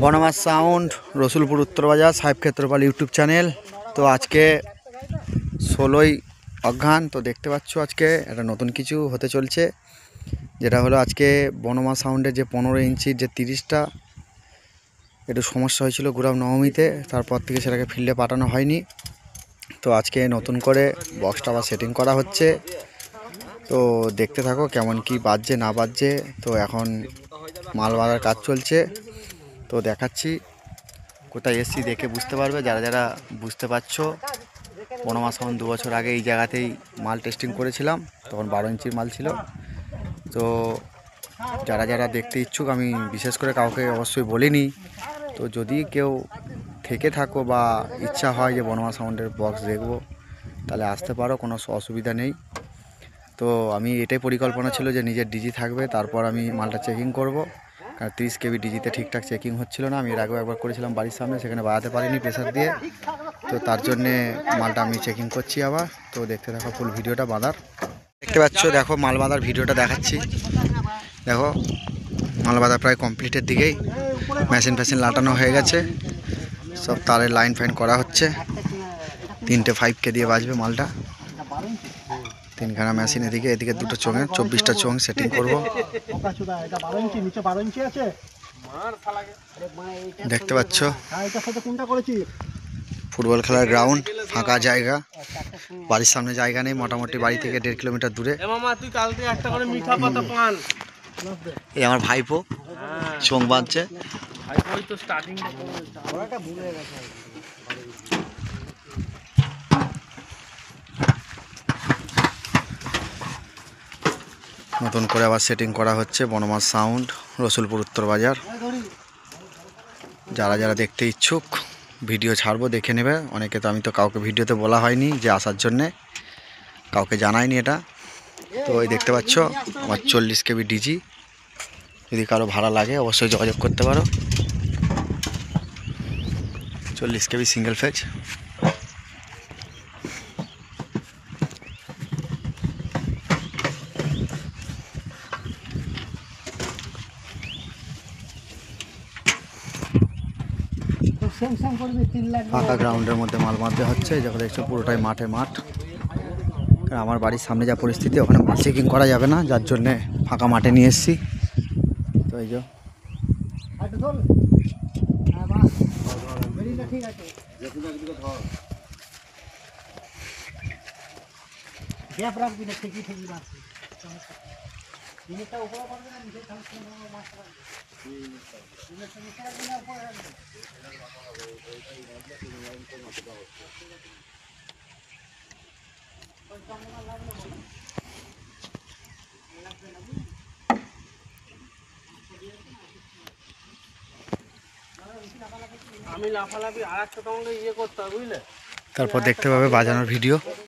বনমাস sound, Rasulpur উত্তর বাজার, সাহেব ক্ষেত্রপাল ইউটিউব চ্যানেল। তো আজকে 16ই অঘ্রান। তো দেখতে পাচ্ছ আজকে একটা নতুন কিছু হতে চলছে, যেটা হলো আজকে বনমাস সাউন্ডের যে 15 ইঞ্চির যে 30টা একটু সমস্যা হয়েছিল গুরাম নবমীতে, তারপর থেকে সেটাকে ফিল্ডে পাঠানো হয়নি। তো আজকে নতুন করে বক্সটা আবার সেটিং করা হচ্ছে। তো দেখতে থাকো কেমন কি বাজছে না বাজছে। তো এখন মাল বাঁধার কাজ চলছে, তো দেখাচ্ছি। কোথায় এসছি দেখে বুঝতে পারবে যারা যারা বুঝতে পারছো। বনমাস সাউন্ড 2 বছর আগে এই জায়গাতেই মাল টেস্টিং করেছিলাম, তখন 12 ইঞ্চির মাল ছিল। তো যারা যারা দেখতে ইচ্ছুক, আমি বিশেষ করে কাউকে অবশ্যই বলিনি। তো যদি কেউ থেকে থাকো বা ইচ্ছা হয় যে বনমাস সাউন্ডের বক্স দেখবো, তাহলে আসতে পারো, কোনো অসুবিধা নেই। তো আমি এটাই পরিকল্পনা ছিল যে নিজের ডিজি থাকবে, তারপর আমি মালটা চেকিং করব। কারণ 30 কেবি ডিজিতে ঠিকঠাক চেকিং হচ্ছিল না। আমি এর আগেও একবার করেছিলাম বাড়ির সামনে, সেখানে বাড়াতে পারিনি প্রেসার দিয়ে। তো তার জন্যে মালটা আমি চেকিং করছি আবার। তো দেখতে থাকো ফুল ভিডিওটা বাঁধার। দেখতে পাচ্ছ, দেখো মাল বাঁধার ভিডিওটা দেখাচ্ছি। দেখো মাল বাঁধা প্রায় কমপ্লিটের দিকেই, মেশিন ফ্যাশিন লাটানো হয়ে গেছে, সব তারের লাইন ফাইন করা হচ্ছে। 3টে 5K দিয়ে বাজবে মালটা। 3খানা মেশিন, এদিকে এদিকে 2টো চোঙে 24টা চোঙ সেটিং করবো। দেখতে পাচ্ছ ফুটবল খেলার গ্রাউন্ড, ফাঁকা জায়গা, বাড়ির সামনে জায়গা নেই, মোটামুটি বাড়ি থেকে 1.5 কিলোমিটার দূরে। এই আমার ভাইপো চোঙ বাঁধছে। নতুন করে আবার সেটিং করা হচ্ছে বনমাস সাউন্ড, রসুলপুর উত্তর বাজার। যারা যারা দেখতে ইচ্ছুক ভিডিও ছাড়বো, দেখে নেবে। অনেকে তো, আমি তো কাউকে ভিডিওতে বলা হয়নি যে আসার জন্যে, কাউকে জানাইনি এটা। তো এই দেখতে পাচ্ছ আমার 40 কেবি ডিজি। যদি কারো ভাড়া লাগে অবশ্যই যোগাযোগ করতে পারো। 40 কেবি সিঙ্গেল ফেজ। ফাঁকা গ্রাউন্ডের মধ্যে মাল বাঁধতে হচ্ছে। যখন দেখছো পুরোটাই মাঠে মাঠ। কারণ আমার বাড়ির সামনে যা পরিস্থিতি, ওখানে মাল চেকিং করা যাবে না, যার জন্যে ফাঁকা মাঠে নিয়ে এসেছি। তো এই যে আমি লাফালাফি আর একটা তোমাকে ইয়ে করতে হবে, বুঝলে? তারপর দেখতে পাবে বাজানোর ভিডিও।